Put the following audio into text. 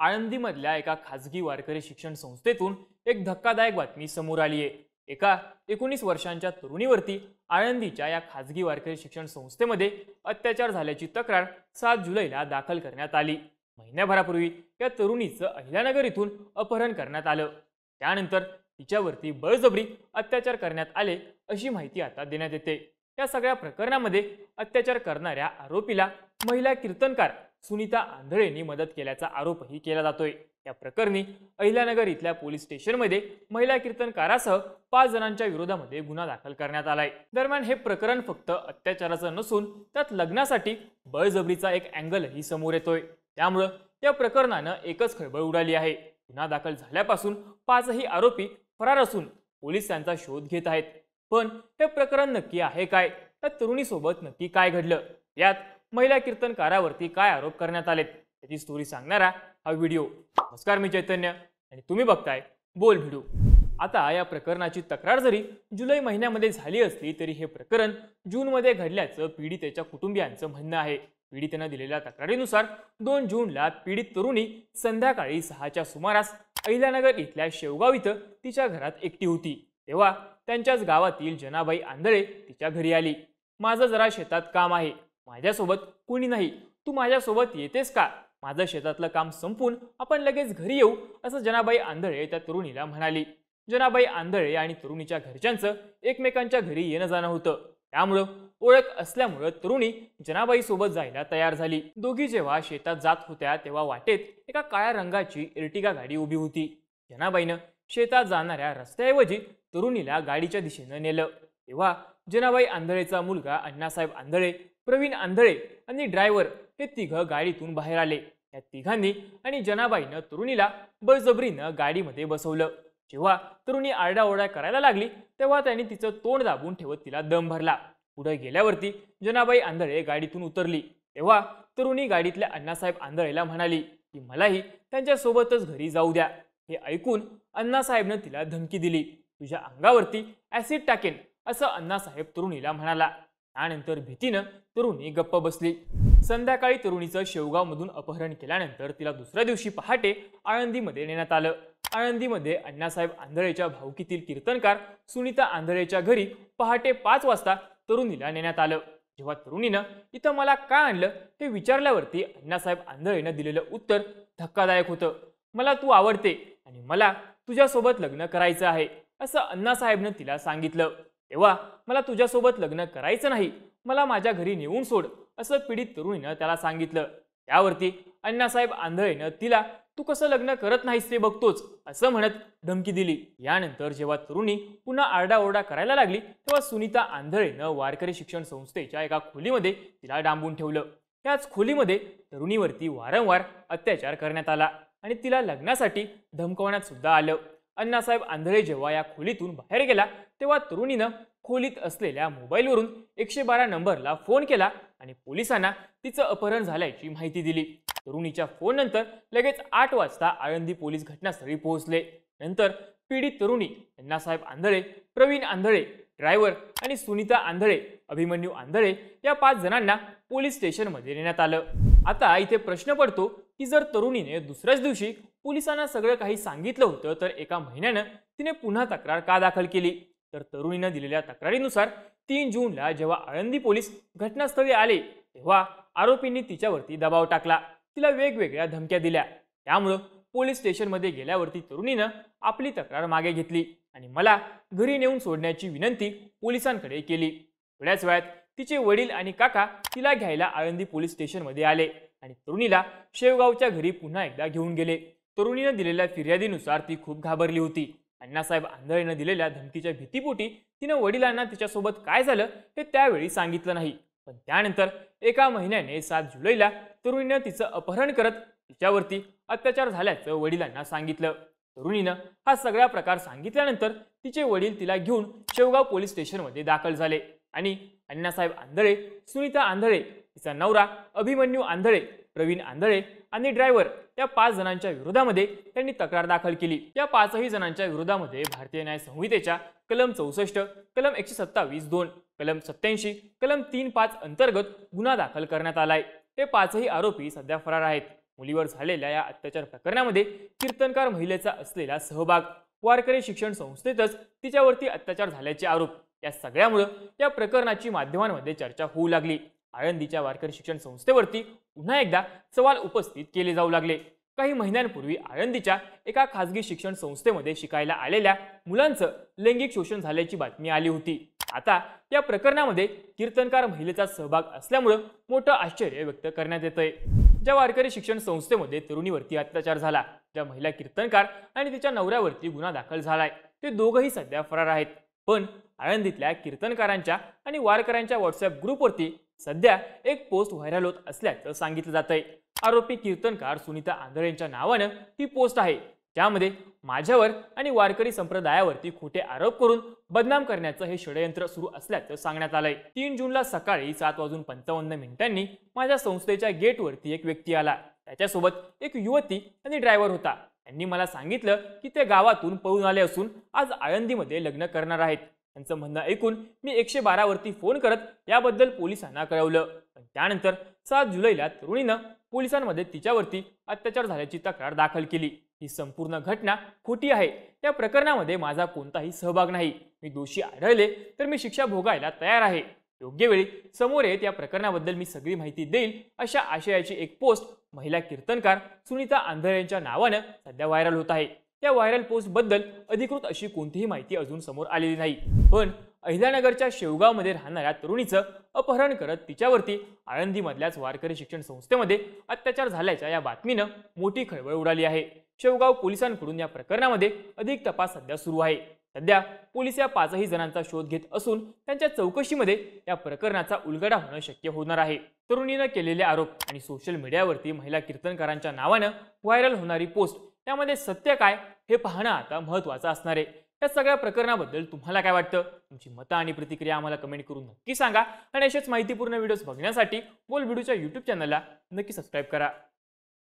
आळंदीमधल्या एका खाजगी वारकरी शिक्षण संस्थेतून एक धक्कादायक बातमी समोर आली आहे। एका 19 वर्षांच्या तरुणीवरती आळंदीच्या या खाजगी वारकरी शिक्षण संस्थेमध्ये अत्याचार झाल्याची तक्रार 7 जुलैला दाखल करण्यात आली। महिन्याभरापूर्वी या तरुणीचं अहिल्यानगर इथून अपहरण करण्यात आलं। त्यानंतर तिच्यावरती बळजबरी अत्याचार करण्यात आले अशी माहिती आता देण्यात येते। या सगळ्या प्रकरणामध्ये अत्याचार करणाऱ्या आरोपीला महिला कीर्तनकार सुनीता आंधळेंनी मदत केल्याचा आरोपही केला जातोय। या प्रकरणी अहिल्यानगर इथल्या पोलीस स्टेशनमध्ये महिला कीर्तनकारासह 5 जणांच्या विरोधामध्ये गुन्हा दाखल करण्यात आलाय। दरम्यान हे प्रकरण फक्त अत्याचाराचं नसून त्यात लग्नासाठी बळजबरीचा एक अँगलही समोर येतोय। त्यामुळे या प्रकरणानं एकच खळबळ उडाली आहे। गुन्हा दाखल झाल्यापासून 5ही आरोपी फरार असून पोलीस त्यांचा शोध घेत आहेत। पण हे प्रकरण नक्की आहे काय? त्या तरुणीसोबत नक्की काय घडलं? यात महिला कीर्तनकारावरती काय आरोप करण्यात आलेत याची स्टोरी सांगणारा हा व्हिडिओ। नमस्कार, मी चैतन्य आणि तुम्ही बघताय बोल व्हिडिओ। आता या प्रकरणाची तक्रार जरी जुलै महिन्यामध्ये झाली असली तरी हे प्रकरण जूनमध्ये घडल्याचं पीडितेच्या कुटुंबियांचं म्हणणं आहे। पीडितेने दिलेल्या तक्रारीनुसार 2 जूनला पीडित तरुणी संध्याकाळी 6च्या सुमारास अहिल्यानगर इथल्या शेवगाव इथं तिच्या घरात एकटी होती। तेव्हा त्यांच्याच गावातील जनाबाई आंधळे तिच्या घरी आली। माझं जरा शेतात काम आहे, माझ्यासोबत कोणी नाही, तू माझ्यासोबत येतेस का? माझं शेतातलं काम संपून आपण लगेच घरी येऊ, असं जनाबाई आंधळे त्या तरुणीला म्हणाली। जनाबाई आंधळे आणि तरुणीच्या घरच्यांचं एकमेकांच्या घरी येणं जाणं होतं, त्यामुळं ओळख असल्यामुळं तरुणी जनाबाई सोबत जायला तयार झाली। दोघी जेव्हा शेतात जात होत्या तेव्हा वाटेत एका काळ्या रंगाची एर्टिगा गाडी उभी होती। जनाबाईनं शेतात जाणाऱ्या रस्त्याऐवजी तरुणीला गाडीच्या दिशेनं नेलं। तेव्हा जनाबाई आंधळेचा मुलगा अण्णासाहेब आंधळे, प्रवीण आंधळे आणि ड्रायव्हर हे तिघं गाडीतून बाहेर आले। या तिघांनी आणि जनाबाईनं तरुणीला बळजबरीनं गाडीमध्ये बसवलं। जेव्हा तरुणी आरडाओरडा करायला लागली तेव्हा त्यांनी तिचं तोंड दाबून ठेवत तिला दम भरला। पुढे गेल्यावरती जनाबाई आंधळे गाडीतून उतरली। तेव्हा तरुणी गाडीतल्या अण्णासाहेब आंधळेला म्हणाली की मलाही त्यांच्या सोबतच घरी जाऊ द्या। हे ऐकून अण्णासाहेबनं तिला धमकी दिली, तुझ्या अंगावरती ऍसिड टाकेन, असं अण्णासाहेब तरुणीला म्हणाला। त्यानंतर भीतीनं तरुणी गप्प बसली। संध्याकाळी तरुणीचं शेवगावमधून अपहरण केल्यानंतर तिला दुसऱ्या दिवशी पहाटे आळंदीमध्ये नेण्यात आलं। आळंदीमध्ये अण्णासाहेब आंधळेच्या भाऊकीतील कीर्तनकार सुनीता आंधळेच्या घरी पहाटे 5 वाजता तरुणीला नेण्यात आलं। जेव्हा तरुणीनं इथं मला का आणलं हे विचारल्यावरती अण्णासाहेब आंधळेनं दिलेलं उत्तर धक्कादायक होतं। मला तू आवडते आणि मला तुझ्यासोबत लग्न करायचं आहे, असं अण्णासाहेबनं तिला सांगितलं। तेव्हा मला तुझ्यासोबत लग्न करायचं नाही, मला माझ्या घरी नेऊन सोड, असं पीडित तरुणीनं त्याला सांगितलं। त्यावरती अण्णासाहेब आंधळेनं तिला तू कसं लग्न करत नाहीस ते बघतोच, असं म्हणत धमकी दिली। यानंतर जेव्हा तरुणी पुन्हा आरडाओरडा करायला लागली तेव्हा सुनीता आंधळेनं वारकरी शिक्षण संस्थेच्या एका खोलीमध्ये तिला डांबून ठेवलं। त्याच खोलीमध्ये तरुणीवरती वारंवार अत्याचार करण्यात आला आणि तिला लग्नासाठी धमकवण्यात सुद्धा आलं। अण्णासाहेब आंधळे जेव्हा या खोलीतून बाहेर गेला तेव्हा तरुणीनं खोलीत असलेल्या मोबाईलवरून 112 नंबरला फोन केला आणि पोलिसांना तिचं अपहरण झाल्याची माहिती दिली। तरुणीच्या फोन नंतर लगेच 8 वाजता आळंदी पोलीस घटनास्थळी पोहोचले। नंतर पीडित तरुणी अण्णासाहेब आंधळे, प्रवीण आंधळे, ड्रायव्हर आणि सुनीता आंधळे, अभिमन्यू आंधळे या 5 जणांना पोलीस स्टेशनमध्ये नेण्यात आलं। आता इथे प्रश्न पडतो की जर तरुणीने दुसऱ्याच दिवशी पोलिसांना सगळं काही सांगितलं होतं तर एका महिन्यानं तिने पुन्हा तक्रार का दाखल केली? तर तरुणीनं दिलेल्या तक्रारीनुसार 3 जूनला जेव्हा आळंदी पोलीस घटनास्थळी आले तेव्हा आरोपींनी तिच्यावरती दबाव टाकला, तिला वेगवेगळ्या धमक्या दिल्या। त्यामुळे पोलीस स्टेशनमध्ये गेल्यावरती तरुणीनं आपली तक्रार मागे घेतली आणि मला घरी नेऊन सोडण्याची विनंती पोलिसांकडे केली। थोड्याच वेळात तिचे वडील आणि काका तिला घ्यायला आळंदी पोलीस स्टेशनमध्ये आले आणि तरुणीला शेवगावच्या घरी पुन्हा एकदा घेऊन गेले। तरुणीनं दिलेल्या फिर्यादीनुसार ती खूप घाबरली होती। अण्णासाहेब आंधळेनं दिलेल्या धमकीच्या भीतीपोटी तिनं वडिलांना तिच्यासोबत काय झालं हे त्यावेळी सांगितलं नाही। पण त्यानंतर एका महिन्याने 7 जुलैला तरुणीनं तिचं अपहरण करत तिच्यावरती अत्याचार झाल्याचं वडिलांना सांगितलं। तरुणीनं हा सगळा प्रकार सांगितल्यानंतर तिचे वडील तिला घेऊन शेवगाव पोलीस स्टेशनमध्ये दाखल झाले आणि अण्णासाहेब आंधळे, सुनीता आंधळे, तिचा नवरा अभिमन्यू आंधळे, प्रवीण आंधळे आणि ड्रायव्हर या 5 जणांच्या विरोधामध्ये त्यांनी तक्रार दाखल केली। या 5ही जणांच्या विरोधामध्ये भारतीय न्याय संहितेच्या कलम 64, कलम 127(2), कलम 87, कलम 3(5) अंतर्गत गुन्हा दाखल करण्यात आलाय। हे 5ही आरोपी सध्या फरार आहेत। मुलीवर झालेल्या या अत्याचार प्रकरणामध्ये कीर्तनकार महिलेचा असलेला सहभाग, वारकरी शिक्षण संस्थेतच तिच्यावरती अत्याचार झाल्याचे आरोप, या सगळ्यामुळे या प्रकरणाची माध्यमांमध्ये चर्चा होऊ लागली. आळंदीच्या वारकरी शिक्षण संस्थेवरती पुन्हा एकदा सवाल उपस्थित केले जाऊ लागले. काही महिन्यांपूर्वी आळंदीच्या एका खासगी शिक्षण संस्थेमध्ये शिकायला आलेल्या मुलांचं लैंगिक शोषण झाल्याची बातमी आली होती. आता या प्रकरणामध्ये कीर्तनकार महिलेचा सहभाग असल्यामुळे मोठं आश्चर्य व्यक्त करण्यात येतंय. ज्या वारकरी शिक्षण संस्थेमध्ये तरुणीवरती अत्याचार झाला, ज्या महिला कीर्तनकार आणि तिच्या नवऱ्यावरती गुन्हा दाखल झालाय, ते दोघंही सध्या फरार आहेत. पण आळंदीतल्या कीर्तनकारांच्या आणि वारकऱ्यांच्या व्हॉट्सअप ग्रुपवरती सध्या एक पोस्ट व्हायरल होत असल्याचं सांगितलं जातंय. आरोपी कीर्तनकार सुनीता आंधळेंच्या नावानं ही पोस्ट आहे, ज्यामध्ये माझ्यावर आणि वारकरी संप्रदायावरती खोटे आरोप करून बदनाम करण्याचं हे षडयंत्र सुरू असल्याचं सांगण्यात आलंय. 3 जूनला सकाळी 7:55 माझ्या संस्थेच्या गेटवरती एक व्यक्ती आला. त्याच्यासोबत एक युवती आणि ड्रायव्हर होता. त्यांनी मला सांगितलं की ते गावातून पळून आले असून आज आळंदीमध्ये लग्न करणार आहेत. त्यांचं म्हणणं ऐकून मी 112 वरती फोन करत याबद्दल पोलिसांना कळवलं. पण त्यानंतर 7 जुलैला तरुणीनं पोलिसांमध्ये तिच्यावरती अत्याचार झाल्याची तक्रार दाखल केली. ही संपूर्ण घटना खोटी आहे. या प्रकरणामध्ये माझा कोणताही सहभाग नाही. मी दोषी आढळले तर मी शिक्षा भोगायला तयार आहे. योग्य वेळी समोर येत या प्रकरणाबद्दल मी सगळी माहिती देईल, अशा आशयाची एक पोस्ट महिला कीर्तनकार सुनीता आंधळेंच्या नावानं सध्या व्हायरल होत आहे. या व्हायरल पोस्ट बद्दल अधिकृत अशी कोणतीही माहिती अजून समोर आलेली नाही. पण अहिल्यानगरच्या शेवगावमध्ये राहणाऱ्या तरुणीचं अपहरण करत तिच्यावरती आळंदीमधल्याच वारकरी शिक्षण संस्थेमध्ये अत्याचार झाल्याच्या या बातमीनं मोठी खळबळ उडाली आहे. शेवगाव पोलिसांकडून या प्रकरणामध्ये अधिक तपास सध्या सुरू आहे. सध्या पोलीस या 5ही जणांचा शोध घेत असून त्यांच्या चौकशीमध्ये या प्रकरणाचा उलगडा होणं शक्य होणार आहे. तरुणीनं केलेले आरोप आणि सोशल मीडियावरती महिला कीर्तनकारांच्या नावानं व्हायरल होणारी पोस्ट, यामध्ये सत्य काय हे पाहणं आता महत्त्वाचं असणार आहे. या सगळ्या प्रकरणाबद्दल तुम्हाला काय वाटतं? तुमची मतं आणि प्रतिक्रिया आम्हाला कमेंट करून नक्की सांगा. आणि अशाच माहितीपूर्ण व्हिडिओज बघण्यासाठी बोल व्हिडिओच्या YouTube चॅनलला नक्की सबस्क्राईब करा.